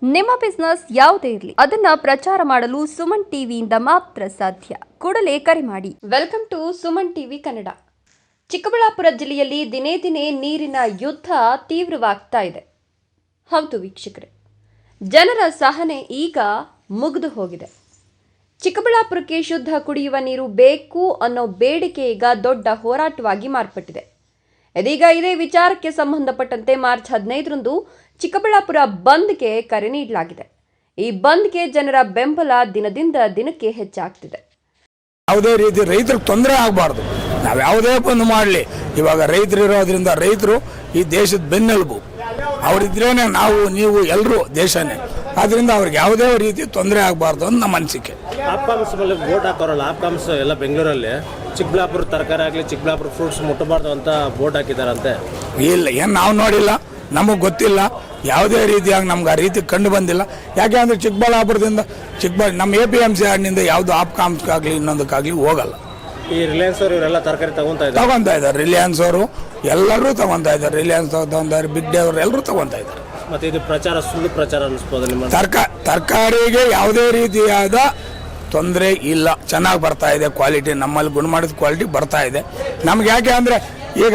ನಿಮ್ಮ ಬಿಸ್ನೆಸ್ ಯಾವುದೇ ಇರಲಿ ಅದನ್ನ ಪ್ರಚಾರ ಮಾಡಲು ಸುಮನ್ ಟಿವಿಯಿಂದ ಮಾತ್ರ ಸಾಧ್ಯ. ಕೂಡಲೇ ಕರೆ ಮಾಡಿ. Welcome to Suman TV Kannada. Chikkaballapur ಜಿಲ್ಲೆಯಲ್ಲಿ ದಿನೇ ದಿನೇ ನೀರಿನ ಯುದ್ಧ ತೀವ್ರವಾಗ್ತಾ ಇದೆ. ಹೌದು ವೀಕ್ಷಕರೇ, ಜನರ ಸಹನೆ ಈಗ ಮುಗಿದು ಹೋಗಿದೆ. ಚಿಕ್ಕಬಳ್ಳಾಪುರಕ್ಕೆ ಶುದ್ಧ ಕುಡಿಯುವ ನೀರು ಬೇಕು ಅನ್ನೋ ಬೇಡಿಕೆ ಈಗ ದೊಡ್ಡ ಹೋರಾಟವಾಗಿ ಮಾರ್ಪಟ್ಟಿದೆ. ಇದೀಗ ಇದೇ ವಿಚಾರಕ್ಕೆ ಸಂಬಂಧಪಟ್ಟಂತೆ ಮಾರ್ಚ್ 15ರಂದು ಚಿಕ್ಕಬಳ್ಳಾಪುರ ಬಂದ್ಗೆ ಕರೆ ನೀಡಲಾಗಿದೆ. ಈ ಬಂದ್ಗೆ ಜನರ ಬೆಂಬಲ ದಿನದಿಂದ ದಿನಕ್ಕೆ ಹೆಚ್ಚಾಗ್ತಿದೆ. ಯಾವುದೇ ರೀತಿ ರೈತರಿಗೆ ತೊಂದರೆ ಆಗಬಾರ್ದು. ನಾವು ಯಾವುದೇ ಬಂದ್ ಮಾಡಲಿ, ಇವಾಗ ರೈತರು ಇರೋದ್ರಿಂದ ರೈತರು ಈ ದೇಶದ ಬೆನ್ನೆಲುಬು. ಅವರಿದ್ರೇನೆ ನಾವು ನೀವು ಎಲ್ಲರೂ ದೇಶನೇ. ಆದ್ರಿಂದ ಅವ್ರಿಗೆ ಯಾವುದೇ ರೀತಿ ತೊಂದರೆ ಆಗಬಾರ್ದು ಅಂತ ನಮ್ಮ ಅನಿಸಿಕೆ. ಆಪ್ಕಾಮ್ಸ್ ಮೇಲೆ ವೋಟ್ ಹಾಕೋರಲ್ಲ, ಆಪ್ಕಾಮ್ಸ್ ಎಲ್ಲ ಬೆಂಗಳೂರಲ್ಲಿ ಚಿಕ್ಕಬಳ್ಳಾಪುರ ತರಕಾರಿ ಆಗಲಿ ಚಿಕ್ಕಬಳ್ಳಾಪುರ ಫ್ರೂಟ್ಸ್ ಮುಟ್ಟಬಾರ್ದು ಅಂತ ವೋಟ್ ಹಾಕಿದಾರಂತೆ. ಇಲ್ಲ, ಏನು ನಾವು ನೋಡಿಲ್ಲ, ನಮಗೆ ಗೊತ್ತಿಲ್ಲ. ಯಾವುದೇ ರೀತಿಯಾಗಿ ನಮ್ಗೆ ಆ ರೀತಿ ಕಂಡು ಬಂದಿಲ್ಲ. ಯಾಕೆ ಅಂದರೆ ಚಿಕ್ಕಬಳ್ಳಾಪುರದಿಂದ ನಮ್ಮ APMC ಆಡಿನಿಂದ ಯಾವುದು ಆಪ್ಕಾಮ್ಸ್ಗಾಗಲಿ ಇನ್ನೊಂದಕ್ಕಾಗಲಿ ಹೋಗಲ್ಲ. ಈ ರಿಲಯನ್ಸ್ ಅವರು ಇವರೆಲ್ಲ ತರಕಾರಿ ತಗೊಂತಾ ಇದ್ದಾರೆ. ರಿಲಯನ್ಸ್ ಅವರು ಎಲ್ಲರೂ ತಗೊಂತಾ ಇದ್ದಾರೆ. ರಿಲಯನ್ಸ್ ತಗೊಂತಾರೆ, ಬಿಗ್ ಡೇ ಅವರು ಎಲ್ಲರೂ ತಗೊಂತಾ ಇದ್ದಾರೆ. ಮತ್ತೆ ಇದು ಪ್ರಚಾರ ಸುಳ್ಳು ಪ್ರಚಾರ ಅನಿಸ್ಬೋದು ನಿಮ್ಮ ತರಕಾರಿಗೆ ಯಾವುದೇ ರೀತಿಯಾದ ತೊಂದರೆ ಇಲ್ಲ. ಚೆನ್ನಾಗಿ ಬರ್ತಾ ಇದೆ ಕ್ವಾಲಿಟಿ. ನಮ್ಮಲ್ಲಿ ಗುಣಮಟ್ಟದ ಕ್ವಾಲಿಟಿ ಬರ್ತಾ ಇದೆ. ನಮ್ಗೆ ಯಾಕೆ ಅಂದರೆ ಈಗ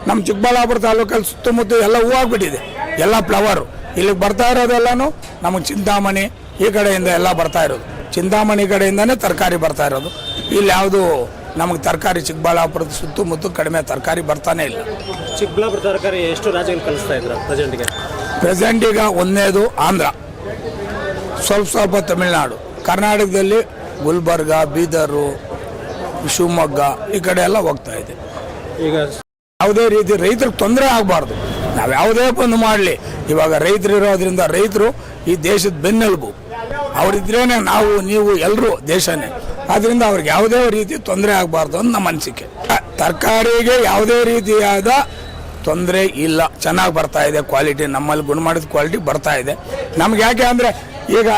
ನಮ್ಮ ಚಿಕ್ಕಬಳ್ಳಾಪುರ ತಾಲೂಕಲ್ಲಿ ಸುತ್ತಮುತ್ತ ಎಲ್ಲ ಹೂವಾಗ್ಬಿಟ್ಟಿದೆ, ಎಲ್ಲ ಫ್ಲವರು. ಇಲ್ಲಿಗೆ ಬರ್ತಾ ಇರೋದೆಲ್ಲನೂ ನಮಗೆ ಚಿಂತಾಮಣಿ ಈ ಕಡೆಯಿಂದ ಎಲ್ಲ ಬರ್ತಾ ಇರೋದು. ಚಿಂತಾಮಣಿ ಕಡೆಯಿಂದನೇ ತರಕಾರಿ ಬರ್ತಾ ಇರೋದು. ಇಲ್ಲಿ ಯಾವುದು ನಮಗೆ ತರಕಾರಿ ಚಿಕ್ಕಬಳ್ಳಾಪುರದ ಸುತ್ತಮುತ್ತ ಕಡಿಮೆ ತರಕಾರಿ ಬರ್ತಾನೆ ಇಲ್ಲ. ಚಿಕ್ಕಬಳ್ಳಾಪುರ ತರಕಾರಿ ಎಷ್ಟು ರಾಜ್ಯಗಳು ಕಳಿಸ್ತಾ ಇದ್ರು ಪ್ರೆಸೆಂಟ್ ಈಗ ಒಂದನೇದು ಆಂಧ್ರ, ಸ್ವಲ್ಪ ತಮಿಳುನಾಡು, ಕರ್ನಾಟಕದಲ್ಲಿ ಗುಲ್ಬರ್ಗ, ಬೀದರು, ಶಿವಮೊಗ್ಗ ಈ ಕಡೆ ಎಲ್ಲ ಹೋಗ್ತಾ ಇದೆ. ಈಗ ಯಾವುದೇ ರೀತಿ ರೈತರಿಗೆ ತೊಂದರೆ ಆಗಬಾರ್ದು. ನಾವು ಯಾವುದೇ ಬಂದ್ ಮಾಡಲಿ, ಇವಾಗ ರೈತರು ಇರೋದ್ರಿಂದ ರೈತರು ಈ ದೇಶದ ಬೆನ್ನೆಲುಬು. ಅವರಿದ್ರೇನೆ ನಾವು ನೀವು ಎಲ್ಲರೂ ದೇಶನೇ. ಆದ್ರಿಂದ ಅವ್ರಿಗೆ ಯಾವುದೇ ರೀತಿ ತೊಂದರೆ ಆಗಬಾರ್ದು ಅಂತ ನಮ್ಮ ಅನಿಸಿಕೆ. ತರಕಾರಿಗೆ ಯಾವುದೇ ರೀತಿಯಾದ ತೊಂದರೆ ಇಲ್ಲ. ಚೆನ್ನಾಗಿ ಬರ್ತಾ ಇದೆ ಕ್ವಾಲಿಟಿ. ನಮ್ಮಲ್ಲಿ ಗುಣಮಟ್ಟದ ಕ್ವಾಲಿಟಿ ಬರ್ತಾ ಇದೆ. ನಮ್ಗೆ ಯಾಕೆ ಅಂದರೆ ಈಗ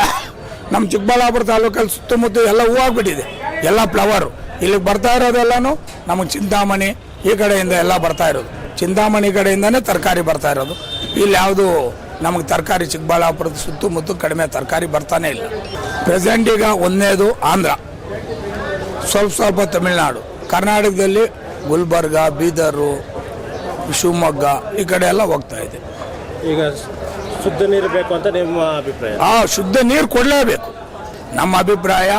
ನಮ್ಮ ಚಿಕ್ಕಬಳ್ಳಾಪುರ ತಾಲೂಕಲ್ಲಿ ಸುತ್ತಮುತ್ತ ಎಲ್ಲ ಹೂವಾಗ್ಬಿಟ್ಟಿದೆ, ಎಲ್ಲ ಫ್ಲವರು. ಇಲ್ಲಿಗೆ ಬರ್ತಾ ಇರೋದೆಲ್ಲನೂ ನಮಗೆ ಚಿಂತಾಮಣಿ ಈ ಕಡೆಯಿಂದ ಎಲ್ಲ ಬರ್ತಾ ಇರೋದು. ಚಿಂತಾಮಣಿ ಕಡೆಯಿಂದನೇ ತರಕಾರಿ ಬರ್ತಾ ಇರೋದು. ಇಲ್ಲಿ ಯಾವುದು ನಮಗೆ ತರಕಾರಿ ಚಿಕ್ಕಬಳ್ಳಾಪುರದ ಸುತ್ತಮುತ್ತ ಕಡಿಮೆ ತರಕಾರಿ ಬರ್ತಾನೆ ಇಲ್ಲ. ಪ್ರೆಸೆಂಟ್ ಈಗ ಒಂದನೇದು ಆಂಧ್ರ, ಸ್ವಲ್ಪ ತಮಿಳುನಾಡು, ಕರ್ನಾಟಕದಲ್ಲಿ ಗುಲ್ಬರ್ಗ, ಬೀದರು, ಶಿವಮೊಗ್ಗ ಈ ಕಡೆ ಎಲ್ಲ ಹೋಗ್ತಾ ಇದೆ. ಈಗ ಶುದ್ಧ ನೀರು ಬೇಕು ಅಂತ ನಿಮ್ಮ ಅಭಿಪ್ರಾಯ? ಶುದ್ಧ ನೀರು ಕೊಡಲೇಬೇಕು. ನಮ್ಮ ಅಭಿಪ್ರಾಯ,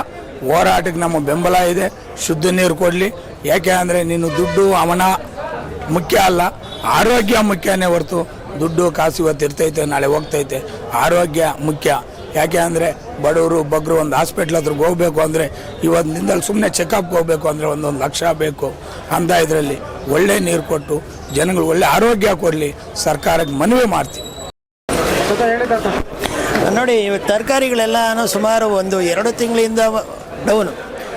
ಹೋರಾಟಕ್ಕೆ ನಮ್ಮ ಬೆಂಬಲ ಇದೆ. ಶುದ್ಧ ನೀರು ಕೊಡಲಿ. ಯಾಕೆ ಅಂದರೆ ನೀನು ದುಡ್ಡು ಅವನ ಮುಖ್ಯ ಅಲ್ಲ, ಆರೋಗ್ಯ ಮುಖ್ಯನೇ ಹೊರತು ದುಡ್ಡು ಕಾಸು ಇವತ್ತು ಇರ್ತೈತೆ, ನಾಳೆ ಹೋಗ್ತೈತೆ. ಆರೋಗ್ಯ ಮುಖ್ಯ. ಯಾಕೆ ಅಂದರೆ ಬಡವರು ಬಗ್ಗರು ಒಂದು ಹಾಸ್ಪಿಟ್ಲ್ ಹತ್ರಕ್ಕೆ ಹೋಗಬೇಕು ಅಂದರೆ ಇವತ್ತಿನಿಂದಲೂ ಸುಮ್ಮನೆ ಚೆಕಪ್ಗೆ ಹೋಗಬೇಕು ಅಂದರೆ 1 ಲಕ್ಷ ಬೇಕು ಅಂತ. ಇದರಲ್ಲಿ ಒಳ್ಳೆ ನೀರು ಕೊಟ್ಟು ಜನಗಳು ಒಳ್ಳೆ ಆರೋಗ್ಯ ಕೊಡಲಿ ಸರ್ಕಾರಕ್ಕೆ ಮನವಿ ಮಾಡ್ತೀವಿ. ನೋಡಿ, ತರಕಾರಿಗಳೆಲ್ಲ ಸುಮಾರು 1-2 ತಿಂಗಳಿಂದ ಡೌನು.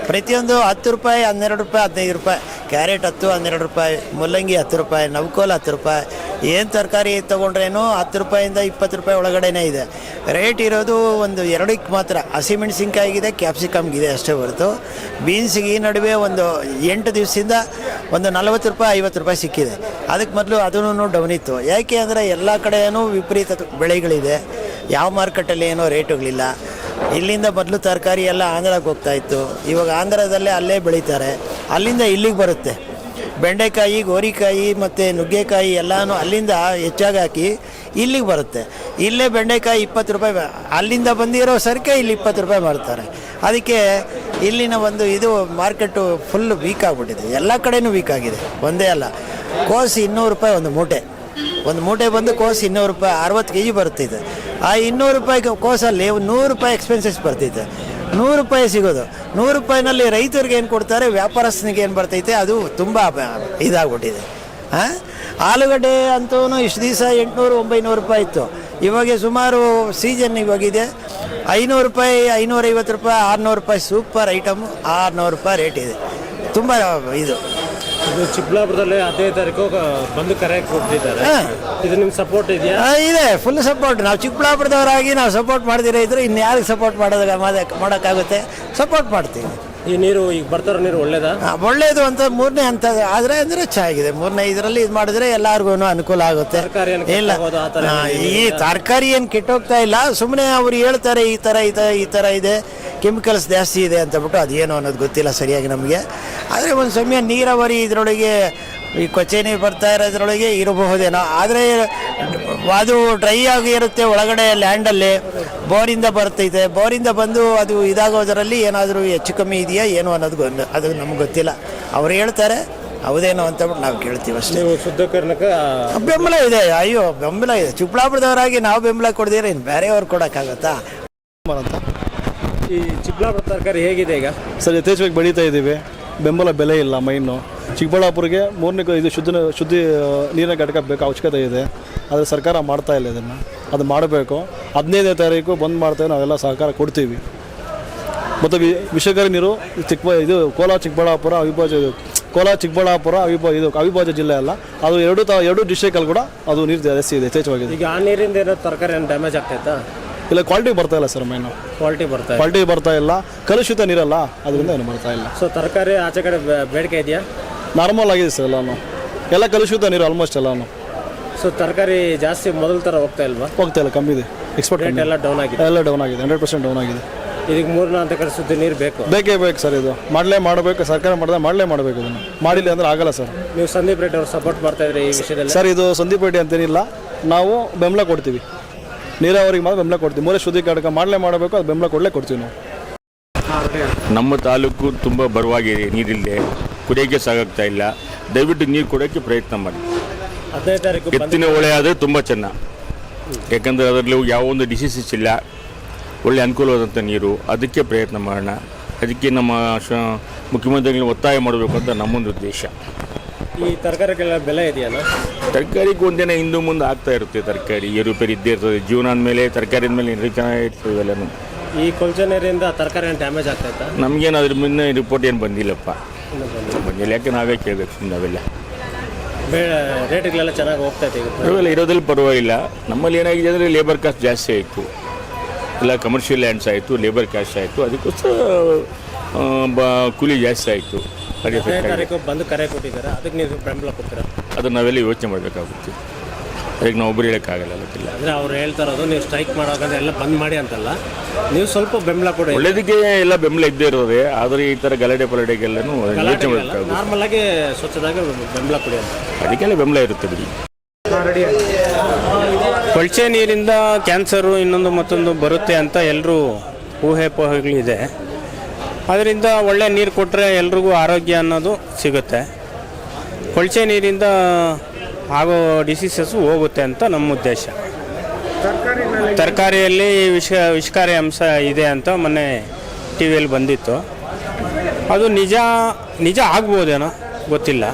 ಪ್ರತಿಯೊಂದು 10 ರೂಪಾಯಿ, 12 ರೂಪಾಯಿ, 15 ರೂಪಾಯಿ. ಕ್ಯಾರೆಟ್ 10, 12 ರೂಪಾಯಿ. ಮುಲ್ಲಂಗಿ 10 ರೂಪಾಯಿ. ನವಕೋಲ್ 10 ರೂಪಾಯಿ. ಏನು ತರಕಾರಿ ತೊಗೊಂಡ್ರೇನು 10 ರೂಪಾಯಿಂದ 20 ರೂಪಾಯಿ ಒಳಗಡೆನೇ ಇದೆ. ರೇಟ್ ಇರೋದು 1-2ಕ್ಕೆ ಮಾತ್ರ. ಹಸಿಮೆಣಸಿನ್ಕಾಯಿಗಿದೆ, ಕ್ಯಾಪ್ಸಿಕಮ್ಗಿದೆ ಅಷ್ಟೇ ಹೊರತು ಬೀನ್ಸಿಗೆ ಈ ನಡುವೆ 8 ದಿವಸದಿಂದ 40 ರೂಪಾಯಿ 50 ರೂಪಾಯಿ ಸಿಕ್ಕಿದೆ. ಅದಕ್ಕೆ ಮೊದಲು ಅದೂ ಡೌನ್ ಇತ್ತು. ಯಾಕೆ ಅಂದರೆ ಎಲ್ಲ ಕಡೆಯೂ ವಿಪರೀತ ಬೆಳೆಗಳಿದೆ. ಯಾವ ಮಾರ್ಕೆಟಲ್ಲಿ ಏನೋ ರೇಟುಗಳಿಲ್ಲ. ಇಲ್ಲಿಂದ ಮೊದಲು ತರಕಾರಿ ಎಲ್ಲ ಆಂಧ್ರಕ್ಕೆ ಹೋಗ್ತಾಯಿತ್ತು. ಇವಾಗ ಆಂಧ್ರದಲ್ಲೇ ಅಲ್ಲೇ ಬೆಳೀತಾರೆ, ಅಲ್ಲಿಂದ ಇಲ್ಲಿಗೆ ಬರುತ್ತೆ. ಬೆಂಡೆಕಾಯಿ, ಗೋರಿಕಾಯಿ ಮತ್ತು ನುಗ್ಗೆಕಾಯಿ ಎಲ್ಲನೂ ಅಲ್ಲಿಂದ ಹೆಚ್ಚಾಗಿ ಹಾಕಿ ಇಲ್ಲಿಗೆ ಬರುತ್ತೆ. ಇಲ್ಲೇ ಬೆಂಡೆಕಾಯಿ 20 ರೂಪಾಯಿ, ಅಲ್ಲಿಂದ ಬಂದಿರೋ ಸರಿಗೆ ಇಲ್ಲಿ 20 ರೂಪಾಯಿ ಮಾಡ್ತಾರೆ. ಅದಕ್ಕೆ ಇಲ್ಲಿನ ಇದು ಮಾರ್ಕೆಟು ಫುಲ್ ವೀಕ್ ಆಗಿಬಿಟ್ಟಿದೆ. ಎಲ್ಲ ಕಡೆಯೂ ವೀಕ್ ಆಗಿದೆ, ಒಂದೇ ಅಲ್ಲ. ಕೋಸು 200 ರೂಪಾಯಿ ಒಂದು ಮೂಟೆ ಬಂದು ಕೋಸು 200 ರೂಪಾಯಿ, 60 kg ಬರುತ್ತಿದೆ. ಆ 200 ರೂಪಾಯಿ ಕೋಸಲ್ಲಿ 100 ರೂಪಾಯಿ ಎಕ್ಸ್ಪೆನ್ಸಸ್ ಬರ್ತೈತೆ. 100 ರೂಪಾಯಿ ಸಿಗೋದು. 100 ರೂಪಾಯಿನಲ್ಲಿ ರೈತರಿಗೆ ಏನು ಕೊಡ್ತಾರೆ, ವ್ಯಾಪಾರಸ್ಥನಿಗೆ ಏನು ಬರ್ತೈತೆ, ಅದು ತುಂಬ ಇದಾಗ್ಬಿಟ್ಟಿದೆ. ಆಲೂಗಡ್ಡೆ ಅಂತೂ ಇಷ್ಟು ದಿವಸ 800-900 ರೂಪಾಯಿ ಇತ್ತು. ಇವಾಗ ಸುಮಾರು ಸೀಸನ್ ಇವಾಗಿದೆ 500 ರೂಪಾಯಿ, 550 ರೂಪಾಯಿ, 600 ರೂಪಾಯಿ. ಸೂಪರ್ ಐಟಮು 600 ರೂಪಾಯಿ ರೇಟ್ ಇದೆ. ತುಂಬ ಇದು ಚಿಕ್ಕಬಳ್ಳಾಪುರದಲ್ಲಿ 15 ತಾರೀಕು ಬಂದು ಕರೆ ಕೊಟ್ಟಿದ್ದಾರೆ. ಇದು ನಿಮ್ಮ ಸಪೋರ್ಟ್ ಇದೆಯಾ? ಇದೆ, ಫುಲ್ ಸಪೋರ್ಟ್. ನಾವು ಚಿಕ್ಕಬಳ್ಳಾಪುರದವರಾಗಿ ನಾವು ಸಪೋರ್ಟ್ ಮಾಡ್ದಿರ ಇದ್ರೆ ಇನ್ಯಾರಿಗೆ ಸಪೋರ್ಟ್ ಮಾಡೋಕ್ಕಾಗುತ್ತೆ? ಸಪೋರ್ಟ್ ಮಾಡ್ತೀವಿ. ಈ ನೀರು ಈಗ ಬರ್ತಾರೋ ನೀರು ಒಳ್ಳೇದಾ? ಒಳ್ಳೇದು ಅಂತ ಮೂರನೇ ಹಂತ ಆದರೆ ಅಂದರೆ ಚೆನ್ನಾಗಿದೆ. ಮೂರನೇ ಇದರಲ್ಲಿ ಇದು ಮಾಡಿದ್ರೆ ಎಲ್ಲರಿಗೂ ಅನುಕೂಲ ಆಗುತ್ತೆ. ತರಕಾರಿ ಇಲ್ಲ ಈ ತರಕಾರಿ ಏನು ಕೆಟ್ಟೋಗ್ತಾ ಇಲ್ಲ, ಸುಮ್ಮನೆ ಅವ್ರು ಹೇಳ್ತಾರೆ ಈ ಥರ ಇದೆ, ಕೆಮಿಕಲ್ಸ್ ಜಾಸ್ತಿ ಇದೆ ಅಂತ ಬಿಟ್ಟು ಅದೇನು ಅನ್ನೋದು ಗೊತ್ತಿಲ್ಲ ಸರಿಯಾಗಿ ನಮಗೆ. ಆದರೆ ಒಂದು ಸಮಯ ನೀರಾವರಿ ಇದರೊಳಗೆ ಈ ಕೊಚ್ಚೆ ನೀರು ಬರ್ತಾ ಇರೋದ್ರೊಳಗೆ ಇರಬಹುದೇನೋ, ಆದರೆ ಅದು ಡ್ರೈ ಆಗಿ ಇರುತ್ತೆ ಒಳಗಡೆ ಲ್ಯಾಂಡಲ್ಲಿ. ಬೋರಿಂದ ಬರ್ತೈತೆ, ಬೋರಿಂದ ಬಂದು ಅದು ಇದಾಗೋದರಲ್ಲಿ ಏನಾದರೂ ಹೆಚ್ಚು ಕಮ್ಮಿ ಇದೆಯಾ ಏನೋ ಅನ್ನೋದು ಅದು ನಮ್ಗೆ ಗೊತ್ತಿಲ್ಲ. ಅವ್ರು ಹೇಳ್ತಾರೆ ಹೌದೇನೋ ಅಂತ ಬಿಟ್ಟು ನಾವು ಕೇಳ್ತೀವಿ ಅಷ್ಟೇ. ನೀವು ಶುದ್ಧೀಕರಣಕ್ಕೆ ಬೆಂಬಲ ಇದೆ, ಅಯ್ಯೋ ಬೆಂಬಲ ಇದೆ. ಚಿಕ್ಕಬಳ್ಳಾಪುರದವರಾಗಿ ನಾವು ಬೆಂಬಲ ಕೊಡ್ದಿರ ಇನ್ನು ಬೇರೆಯವ್ರು ಕೊಡೋಕ್ಕಾಗತ್ತಾ? ಈ ಚಿಕ್ಕಬಳ್ಳಾಪುರ ತರಕಾರಿ ಹೇಗಿದೆ ಈಗ? ಸರ್ ಯಥೇಚ್ಛವಾಗಿ ಬೆಳೀತಾ ಇದ್ದೀವಿ, ಬೆಂಬಲ ಬೆಲೆ ಇಲ್ಲ. ಮೈನು ಚಿಕ್ಕಬಳ್ಳಾಪುರಿಗೆ ಇದು ಶುದ್ಧ ನೀರಿನ ಘಟಕ ಬೇಕು, ಅವಶ್ಯಕತೆ ಇದೆ. ಆದರೆ ಸರ್ಕಾರ ಮಾಡ್ತಾ ಇಲ್ಲ ಇದನ್ನು, ಅದು ಮಾಡಬೇಕು. 15ನೇ ತಾರೀಕು ಬಂದ್ ಮಾಡ್ತೇವೆ, ನಾವೆಲ್ಲ ಸಹಕಾರ ಕೊಡ್ತೀವಿ. ಮತ್ತು ವಿಷಕಾರಿ ನೀರು ಕೋಲಾರ ಚಿಕ್ಕಬಳ್ಳಾಪುರ ಅವಿಭಾಜ್ಯ ಜಿಲ್ಲೆ ಅಲ್ಲ, ಅದು ಎರಡು ಡಿಸ್ಟ್ರಿಕ್ಟಲ್ಲಿ ಕೂಡ ಅದು ನೀರು ಜಾಸ್ತಿ ಇದೆ, ಯಥೇಚ್ಛವಾಗಿದೆ. ಈಗ ಆ ನೀರಿಂದ ಏನೋ ತರಕಾರಿ ಏನು ಡ್ಯಾಮೇಜ್ ಆಗ್ತೈತಾ? ಇಲ್ಲ, ಕ್ವಾಲಿಟಿ ಬರ್ತಾ ಇಲ್ಲ ಸರ್. ಮೈನು ಕ್ವಾಲಿಟಿ ಬರ್ತಾ ಇಲ್ಲ, ಕಲುಷಿತ ನೀರಲ್ಲ, ಅದರಿಂದ ಏನು ಬರ್ತಾ ಇಲ್ಲ. ಸೊ ತರಕಾರಿ ಆಚೆ ಕಡೆ ಬೇಡಿಕೆ ಇದೆಯಾ? ನಾರ್ಮಲ್ ಆಗಿದೆ ಸರ್ ಎಲ್ಲ ಕಲುಷಿತ ನೀರು ಆಲ್ಮೋಸ್ಟ್ ಎಲ್ಲಾನು. ಸೊ ತರಕಾರಿ ಜಾಸ್ತಿ ಮೊದಲ ಥರ ಹೋಗ್ತಾ ಇಲ್ವಾ? ಹೋಗ್ತಾ ಇಲ್ಲ, ಕಮ್ಮಿ ಇದೆ. ಎಕ್ಸ್ಪೋರ್ಟ್ ಎಲ್ಲ ಡೌನ್ ಆಗಿದೆ, 100% ಡೌನ್ ಆಗಿದೆ. ಇದಕ್ಕೆ 3 ಹಂತ ಕಡೆ ಶುದ್ಧ ನೀರು ಬೇಕೇ ಬೇಕು ಸರ್. ಇದು ಮಾಡಬೇಕು, ಸರ್ಕಾರ ಮಾಡಲೇಬೇಕು. ಇದನ್ನು ಮಾಡಿಲ್ಲ ಅಂದ್ರೆ ಆಗಲ್ಲ ಸರ್. ನೀವು ಸಂದೀಪ್ ರೆಡ್ಡಿ ಅವರು ಸಪೋರ್ಟ್ ಮಾಡ್ತಾ ಇದ್ರಿ ಈ ವಿಷಯದಲ್ಲಿ? ಸರ್ ಇದು ಸಂದೀಪ್ ರೆಡ್ಡಿ ಅಂತೇನಿಲ್ಲ, ನಾವು ಬೆಂಬಲ ಕೊಡ್ತೀವಿ. ನೀರಾವರಿಗೆ ಮಾತ್ರ ಬೆಂಬಲ ಕೊಡ್ತೀವಿ. ಮೂಲ ಶುದ್ಧೀಕರಣ ಮಾಡಬೇಕು, ಅದು ಬೆಂಬಲ ಕೊಡ್ತೀವಿ ನಾವು. ನಮ್ಮ ತಾಲೂಕು ತುಂಬ ಬರವಾಗಿದೆ, ನೀರಿಲ್ಲದೆ ಕುಡಿಯೋಕ್ಕೆ ಸಾಕಾಗ್ತಾ ಇಲ್ಲ. ದಯವಿಟ್ಟು ನೀರು ಕೊಡೋಕ್ಕೆ ಪ್ರಯತ್ನ ಮಾಡಿ. 15ನೇ ತಾರೀಕು ಎತ್ತಿನ ಹೊಳೆ ಆದರೆ ತುಂಬ ಚೆನ್ನಾಗಿ, ಯಾಕಂದರೆ ಅದರಲ್ಲಿ ಯಾವ ಒಂದು ಡಿಸೀಸಸ್ ಇಲ್ಲ, ಒಳ್ಳೆ ಅನುಕೂಲವಾದಂಥ ನೀರು. ಅದಕ್ಕೆ ಪ್ರಯತ್ನ ಮಾಡೋಣ. ಅದಕ್ಕೆ ನಮ್ಮ ಮುಖ್ಯಮಂತ್ರಿಗಳನ್ನ ಒತ್ತಾಯ ಮಾಡಬೇಕು ಅಂತ ನಮ್ಮೊಂದು ಉದ್ದೇಶ. ಈ ತರಕಾರಿಗಳ ಬೆಲೆ ಇದೆಯಲ್ಲ? ತರಕಾರಿಗೆ ಒಂದಿನ ಹಿಂದೆ ಮುಂದೆ ಆಗ್ತಾ ಇರುತ್ತೆ. ತರಕಾರಿ ಏರುಪೇರು ಇದ್ದೇ ಇರ್ತದೆ. ಜೀವನ ಅಂದಮೇಲೆ ತರಕಾರಿ ಮೇಲೆ ಚೆನ್ನಾಗಿರ್ತದೆ ಇವೆಲ್ಲನೂ. ಈ ಕೊಳಚೆ ನೀರಿಂದ ತರಕಾರಿ ಏನು ಡ್ಯಾಮೇಜ್ ಆಗ್ತಾಯಿತ್ತಾ? ನಮಗೇನು ಅದ್ರ ಮುಂದೆ ರಿಪೋರ್ಟ್ ಏನು ಬಂದಿಲ್ಲಪ್ಪ, ಬಂದಿಲ್ಲ. ಯಾಕೆ ನಾವೇ ಕೇಳಬೇಕು ನಾವೆಲ್ಲ. ರೇಟ್ಗಳೆಲ್ಲ ಚೆನ್ನಾಗಿ ಹೋಗ್ತೈತೆ ಈಗ? ಪರವಾಗಿಲ್ಲ, ಇರೋದ್ರಲ್ಲಿ ಪರವಾಗಿಲ್ಲ. ನಮ್ಮಲ್ಲಿ ಏನಾಗಿದೆ ಅಂದರೆ ಲೇಬರ್ ಕಾಸ್ಟ್ ಜಾಸ್ತಿ ಆಯಿತು. ಎಲ್ಲ ಕಮರ್ಷಿಯಲ್ ಲ್ಯಾಂಡ್ಸ್ ಆಯಿತು, ಲೇಬರ್ ಕಾಸ್ಟ್ ಆಯಿತು, ಅದಕ್ಕೋಸ್ಕರ ಕೂಲಿ ಜಾಸ್ತಿ ಆಯಿತು. 15ನೇ ತಾರೀಕು ಬಂದು ಕರೆ ಕೊಟ್ಟಿದ್ದಾರೆ, ಅದಕ್ಕೆ ನೀವು ಬೆಂಬಲ ಕೊಡ್ತೀರಾ? ಅದನ್ನು ನಾವೆಲ್ಲ ಯೋಚನೆ ಮಾಡಬೇಕಾಗುತ್ತೆ. ಅದಕ್ಕೆ ನಾವು ಒಬ್ಬರು ಹೇಳೋಕ್ಕಾಗಲ್ಲ. ಗೊತ್ತಿಲ್ಲ ಅಂದರೆ ಅವ್ರು ಹೇಳ್ತಾ ಇರೋದು ನೀವು ಸ್ಟ್ರೈಕ್ ಮಾಡೋಕಂದ್ರೆ ಎಲ್ಲ ಬಂದ್ ಮಾಡಿ ಅಂತಲ್ಲ, ನೀವು ಸ್ವಲ್ಪ ಬೆಂಬಲ ಕೊಡಿ. ಒಳ್ಳೇದಕ್ಕೆ ಎಲ್ಲ ಬೆಂಬಲ ಇದ್ದೇ ಇರೋದೇ, ಆದರೆ ಈ ಥರ ಗಲಾಟೆಗೆಲ್ಲನೂ ಯೋಚನೆ ಮಾಡಬೇಕಾಗುತ್ತೆ. ನಾರ್ಮಲ್ ಆಗಿ ಸ್ವಚ್ಛದಾಗಿ ಬೆಂಬಲ ಕೊಡಿ ಅಂತ, ಅದಕ್ಕೆಲ್ಲ ಬೆಂಬಲ ಇರುತ್ತೆ ಬಿಡಿ. ಕೊಳಚೆ ನೀರಿಂದ ಕ್ಯಾನ್ಸರು ಇನ್ನೊಂದು ಮತ್ತೊಂದು ಬರುತ್ತೆ ಅಂತ ಎಲ್ಲರೂ ಊಹೆಪೋಹೆಗಳಿದೆ. ಅದರಿಂದ ಒಳ್ಳೆ ನೀರು ಕೊಟ್ಟರೆ ಎಲ್ರಿಗೂ ಆರೋಗ್ಯ ಅನ್ನೋದು ಸಿಗುತ್ತೆ. ಕೊಳಚೆ ನೀರಿಂದ ಆಗೋ ಡಿಸೀಸಸ್ಸು ಹೋಗುತ್ತೆ ಅಂತ ನಮ್ಮ ಉದ್ದೇಶ. ತರಕಾರಿಯಲ್ಲಿ ವಿಷಕಾರಿ ಅಂಶ ಇದೆ ಅಂತ ಮೊನ್ನೆ ಟಿ ವಿಯಲ್ಲಿ ಬಂದಿತ್ತು. ಅದು ನಿಜ ಆಗ್ಬೋದೇನೋ ಗೊತ್ತಿಲ್ಲ.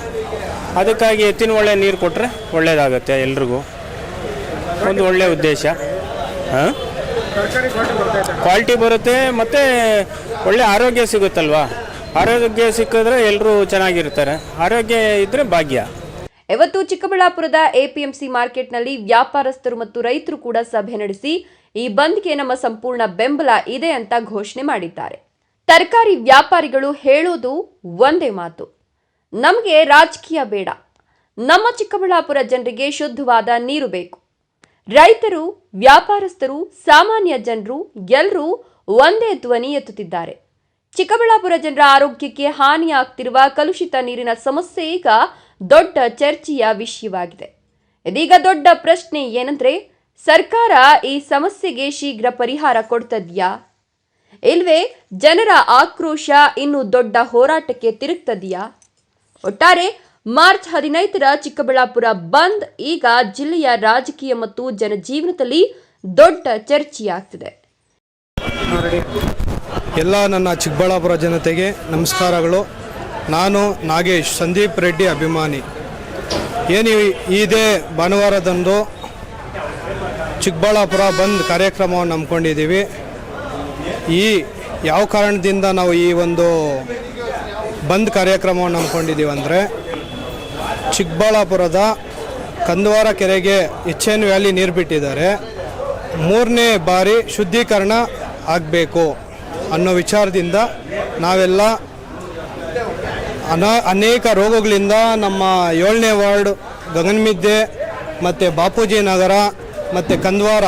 ಅದಕ್ಕಾಗಿ ಎತ್ತಿನ ಒಳ್ಳೆ ನೀರು ಕೊಟ್ಟರೆ ಒಳ್ಳೆಯದಾಗತ್ತೆ, ಎಲ್ರಿಗೂ ಒಂದು ಒಳ್ಳೆಯ ಉದ್ದೇಶ. ಕ್ವಾಲಿಟಿ ಬರುತ್ತೆ ಮತ್ತು ಒಳ್ಳೆ ಆರೋಗ್ಯ ಸಿಗುತ್ತಲ್ವಾ. ಆರೋಗ್ಯ ಸಿಕ್ಕಿದ್ರೆ ಎಲ್ಲರೂ ಚೆನ್ನಾಗಿರ್ತಾರೆ. ಆರೋಗ್ಯ ಇದ್ದರೆ ಭಾಗ್ಯ. ಇವತ್ತು ಚಿಕ್ಕಬಳ್ಳಾಪುರದ ಎಪಿಎಂಸಿ ಮಾರ್ಕೆಟ್ನಲ್ಲಿ ವ್ಯಾಪಾರಸ್ಥರು ಮತ್ತು ರೈತರು ಕೂಡ ಸಭೆ ನಡೆಸಿ ಈ ಬಂದ್ಗೆ ನಮ್ಮ ಸಂಪೂರ್ಣ ಬೆಂಬಲ ಇದೆ ಅಂತ ಘೋಷಣೆ ಮಾಡಿದ್ದಾರೆ. ತರಕಾರಿ ವ್ಯಾಪಾರಿಗಳು ಹೇಳೋದು ಒಂದೇ ಮಾತು, ನಮಗೆ ರಾಜಕೀಯ ಬೇಡ, ನಮ್ಮ ಚಿಕ್ಕಬಳ್ಳಾಪುರ ಜನರಿಗೆ ಶುದ್ಧವಾದ ನೀರು ಬೇಕು. ರೈತರು, ವ್ಯಾಪಾರಸ್ಥರು, ಸಾಮಾನ್ಯ ಜನರು ಎಲ್ಲರೂ ಒಂದೇ ಧ್ವನಿ ಎತ್ತುತ್ತಿದ್ದಾರೆ. ಚಿಕ್ಕಬಳ್ಳಾಪುರ ಜನರ ಆರೋಗ್ಯಕ್ಕೆ ಹಾನಿಯಾಗ್ತಿರುವ ಕಲುಷಿತ ನೀರಿನ ಸಮಸ್ಯೆ ಈಗ ದೊಡ್ಡ ಚರ್ಚೆಯ ವಿಷಯವಾಗಿದೆ. ಇದೀಗ ದೊಡ್ಡ ಪ್ರಶ್ನೆ ಏನಂದ್ರೆ, ಸರ್ಕಾರ ಈ ಸಮಸ್ಯೆಗೆ ಶೀಘ್ರ ಪರಿಹಾರ ಕೊಡ್ತದ್ಯಾ ಇಲ್ವೇ ಜನರ ಆಕ್ರೋಶ ಇನ್ನು ದೊಡ್ಡ ಹೋರಾಟಕ್ಕೆ ತಿರುಗ್ತದೆಯಾ? ಒಟ್ಟಾರೆ ಮಾರ್ಚ್ 15ರ ಚಿಕ್ಕಬಳ್ಳಾಪುರ ಬಂದ್ ಈಗ ಜಿಲ್ಲೆಯ ರಾಜಕೀಯ ಮತ್ತು ಜನಜೀವನದಲ್ಲಿ ದೊಡ್ಡ ಚರ್ಚೆಯಾಗ್ತಿದೆ. ಎಲ್ಲ ನನ್ನ ಚಿಕ್ಕಬಳ್ಳಾಪುರ ಜನತೆಗೆ ನಮಸ್ಕಾರಗಳು. ನಾನು ನಾಗೇಶ್, ಸಂದೀಪ್ ರೆಡ್ಡಿ ಅಭಿಮಾನಿ. ಏನು ಇದೇ ಭಾನುವಾರದಂದು ಚಿಕ್ಕಬಳ್ಳಾಪುರ ಬಂದ್ ಕಾರ್ಯಕ್ರಮವನ್ನು ಹಮ್ಮಿಕೊಂಡಿದ್ದೀವಿ. ಈ ಯಾವ ಕಾರಣದಿಂದ ನಾವು ಈ ಒಂದು ಬಂದ್ ಕಾರ್ಯಕ್ರಮವನ್ನು ಹಮ್ಮಿಕೊಂಡಿದ್ದೀವಿ ಅಂದರೆ, ಚಿಕ್ಕಬಳ್ಳಾಪುರದ ಕಂದವಾರ ಕೆರೆಗೆ ಎಚ್.ಎನ್. ವ್ಯಾಲಿ ನೀರು ಬಿಟ್ಟಿದ್ದಾರೆ, 3ನೇ ಬಾರಿ ಶುದ್ಧೀಕರಣ ಆಗಬೇಕು ಅನ್ನೋ ವಿಚಾರದಿಂದ ನಾವೆಲ್ಲ ಅನೇಕ ರೋಗಗಳಿಂದ ನಮ್ಮ 7ನೇ ವಾರ್ಡ್ ಗಗನಮಿದ್ದೆ ಮತ್ತು ಬಾಪೂಜಿ ನಗರ ಮತ್ತು ಕಂದ್ವಾರ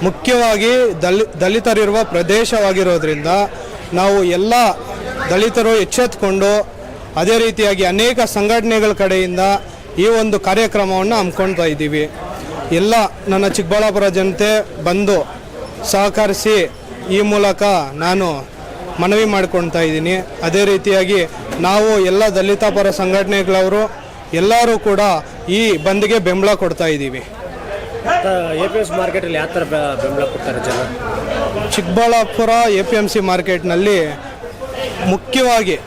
ಮುಖ್ಯವಾಗಿ ದಲಿತರಿರುವ ಪ್ರದೇಶವಾಗಿರೋದ್ರಿಂದ ನಾವು ಎಲ್ಲ ದಲಿತರು ಎಚ್ಚೆತ್ತುಕೊಂಡು ಅದೇ ರೀತಿಯಾಗಿ ಅನೇಕ ಸಂಘಟನೆಗಳ ಕಡೆಯಿಂದ ಈ ಒಂದು ಕಾರ್ಯಕ್ರಮವನ್ನು ಹಮ್ಮಿಕೊಳ್ತಾ ಇದ್ದೀವಿ. ಎಲ್ಲ ನನ್ನ ಚಿಕ್ಕಬಳ್ಳಾಪುರ ಜನತೆ ಬಂದು ಸಹಕರಿಸಿ ಈ ಮೂಲಕ ನಾನು ಮನವಿ ಮಾಡ್ಕೊಳ್ತಾ ಇದ್ದೀನಿ. ಅದೇ ರೀತಿಯಾಗಿ ನಾವು ಎಲ್ಲ ದಲಿತ ಪರ ಸಂಘಟನೆಗಳವರು ಎಲ್ಲರೂ ಕೂಡ ಈ ಬಂದ್ಗೆ ಬೆಂಬಲ ಕೊಡ್ತಾ ಇದ್ದೀವಿ. APMC ಮಾರ್ಕೆಟಲ್ಲಿ ಯಾವ ಥರ ಬೆಂಬಲ ಕೊಡ್ತಾರೆ ಜನ? ಚಿಕ್ಕಬಳ್ಳಾಪುರ APMC ಮಾರ್ಕೆಟ್ನಲ್ಲಿ ಮುಖ್ಯವಾಗಿ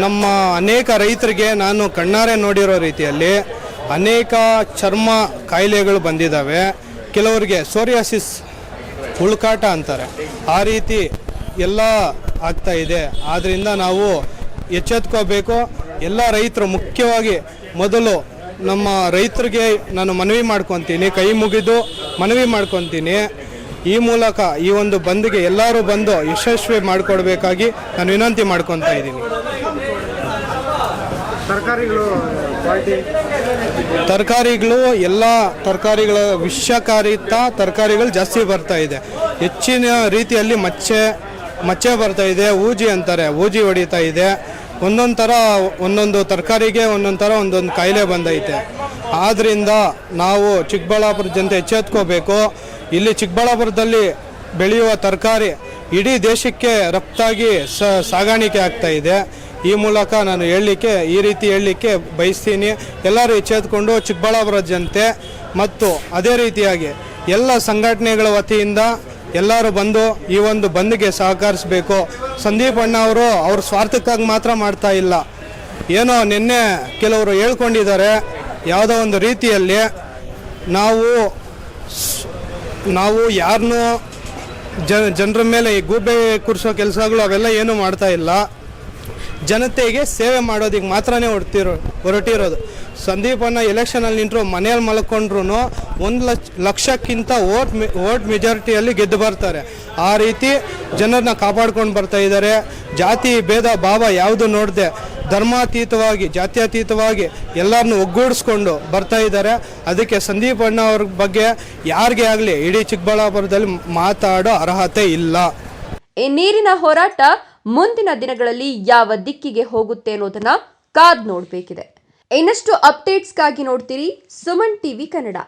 ನಮ್ಮ ಅನೇಕ ರೈತರಿಗೆ ನಾನು ಕಣ್ಣಾರೆ ನೋಡಿರೋ ರೀತಿಯಲ್ಲಿ ಅನೇಕ ಚರ್ಮ ಕಾಯಿಲೆಗಳು ಬಂದಿದ್ದಾವೆ. ಕೆಲವರಿಗೆ ಸೋರಿಯಾಸಿಸ್ ಹುಳುಕಾಟ ಅಂತಾರೆ, ಆ ರೀತಿ ಎಲ್ಲ ಆಗ್ತಾ ಇದೆ. ಆದ್ದರಿಂದ ನಾವು ಎಚ್ಚೆತ್ಕೋಬೇಕು. ಎಲ್ಲ ರೈತರು ಮುಖ್ಯವಾಗಿ ಮೊದಲು ನಮ್ಮ ರೈತರಿಗೆ ನಾನು ಮನವಿ ಮಾಡ್ಕೊತೀನಿ, ಕೈ ಮುಗಿದು ಮನವಿ ಮಾಡ್ಕೊತೀನಿ. ಈ ಮೂಲಕ ಈ ಒಂದು ಬಂದ್ಗೆ ಎಲ್ಲರೂ ಬಂದು ಯಶಸ್ವಿ ಮಾಡಿಕೊಡ್ಬೇಕಾಗಿ ನಾನು ವಿನಂತಿ ಮಾಡ್ಕೊತಾ ಇದ್ದೀನಿ. ತರಕಾರಿಗಳು ಎಲ್ಲ ತರಕಾರಿಗಳ ವಿಷಕಾರಿತ ತರಕಾರಿಗಳು ಜಾಸ್ತಿ ಬರ್ತಾ ಇದೆ. ಹೆಚ್ಚಿನ ರೀತಿಯಲ್ಲಿ ಮಚ್ಚೆ ಬರ್ತಾ ಇದೆ, ಊಜಿ ಅಂತಾರೆ, ಊಜಿ ಹೊಡಿತಾ ಇದೆ. ಒಂದೊಂದು ಥರ ಒಂದೊಂದು ತರಕಾರಿಗೆ ಒಂದೊಂದು ಥರ ಒಂದೊಂದು ಕಾಯಿಲೆ ಬಂದೈತೆ. ಆದ್ದರಿಂದ ನಾವು ಚಿಕ್ಕಬಳ್ಳಾಪುರ ಜನತೆ ಎಚ್ಚೆತ್ಕೋಬೇಕು. ಇಲ್ಲಿ ಚಿಕ್ಕಬಳ್ಳಾಪುರದಲ್ಲಿ ಬೆಳೆಯುವ ತರಕಾರಿ ಇಡೀ ದೇಶಕ್ಕೆ ರಫ್ತಾಗಿ ಸಾಗಾಣಿಕೆ ಆಗ್ತಾ ಇದೆ. ಈ ಮೂಲಕ ನಾನು ಈ ರೀತಿ ಹೇಳಲಿಕ್ಕೆ ಬಯಸ್ತೀನಿ. ಎಲ್ಲರೂ ಎಚ್ಚೆತ್ಕೊಂಡು ಚಿಕ್ಕಬಳ್ಳಾಪುರ ಜನತೆ ಮತ್ತು ಅದೇ ರೀತಿಯಾಗಿ ಎಲ್ಲ ಸಂಘಟನೆಗಳ ವತಿಯಿಂದ ಎಲ್ಲರೂ ಬಂದು ಈ ಒಂದು ಬಂದ್ಗೆ ಸಹಕರಿಸಬೇಕು. ಸಂದೀಪ್ ಅಣ್ಣ ಅವರು ಅವ್ರ ಸ್ವಾರ್ಥಕ್ಕಾಗಿ ಮಾತ್ರ ಮಾಡ್ತಾ ಇಲ್ಲ. ಏನೋ ನಿನ್ನೆ ಕೆಲವರು ಹೇಳ್ಕೊಂಡಿದ್ದಾರೆ, ಯಾವುದೋ ಒಂದು ರೀತಿಯಲ್ಲಿ ನಾವು ಯಾರನ್ನೂ ಜನರ ಮೇಲೆ ಈ ಗೂಬೆ ಕೂರಿಸೋ ಕೆಲಸಗಳು ಅವೆಲ್ಲ ಏನೂ ಮಾಡ್ತಾ ಇಲ್ಲ. ಜನತೆಗೆ ಸೇವೆ ಮಾಡೋದಿಗೆ ಮಾತ್ರನೇ ಹೊರಟಿರೋದು. ಸಂದೀಪನ್ನ ಎಲೆಕ್ಷನಲ್ಲಿ ನಿಂತರು ಮನೆಯಲ್ಲಿ ಮಲ್ಕೊಂಡ್ರು 1 ಲಕ್ಷಕ್ಕಿಂತ ಓಟ್ ಮೆಜಾರಿಟಿಯಲ್ಲಿ ಗೆದ್ದು ಬರ್ತಾರೆ. ಆ ರೀತಿ ಜನರನ್ನ ಕಾಪಾಡ್ಕೊಂಡು ಬರ್ತಾ ಇದ್ದಾರೆ. ಜಾತಿ ಭೇದ ಭಾವ ಯಾವುದು ನೋಡದೆ ಧರ್ಮಾತೀತವಾಗಿ ಜಾತ್ಯತೀತವಾಗಿ ಎಲ್ಲರನ್ನೂ ಒಗ್ಗೂಡಿಸ್ಕೊಂಡು ಬರ್ತಾ ಇದ್ದಾರೆ. ಅದಕ್ಕೆ ಸಂದೀಪ್ ಅಣ್ಣ ಅವ್ರ ಬಗ್ಗೆ ಯಾರಿಗೇ ಆಗಲಿ ಇಡೀ ಚಿಕ್ಕಬಳ್ಳಾಪುರದಲ್ಲಿ ಮಾತಾಡೋ ಅರ್ಹತೆ ಇಲ್ಲ. ಈ ನೀರಿನ ಹೋರಾಟ ಮುಂದಿನ ದಿನಗಳಲ್ಲಿ ಯಾವ ದಿಕ್ಕಿಗೆ ಹೋಗುತ್ತೆ ಅನ್ನೋದನ್ನ ಕಾದ್ ನೋಡಬೇಕಿದೆ. ಇನ್ನಷ್ಟು ಅಪ್ಡೇಟ್ಸ್ಗಾಗಿ ನೋಡ್ತೀರಿ ಸುಮನ್ ಟಿವಿ ಕನ್ನಡ.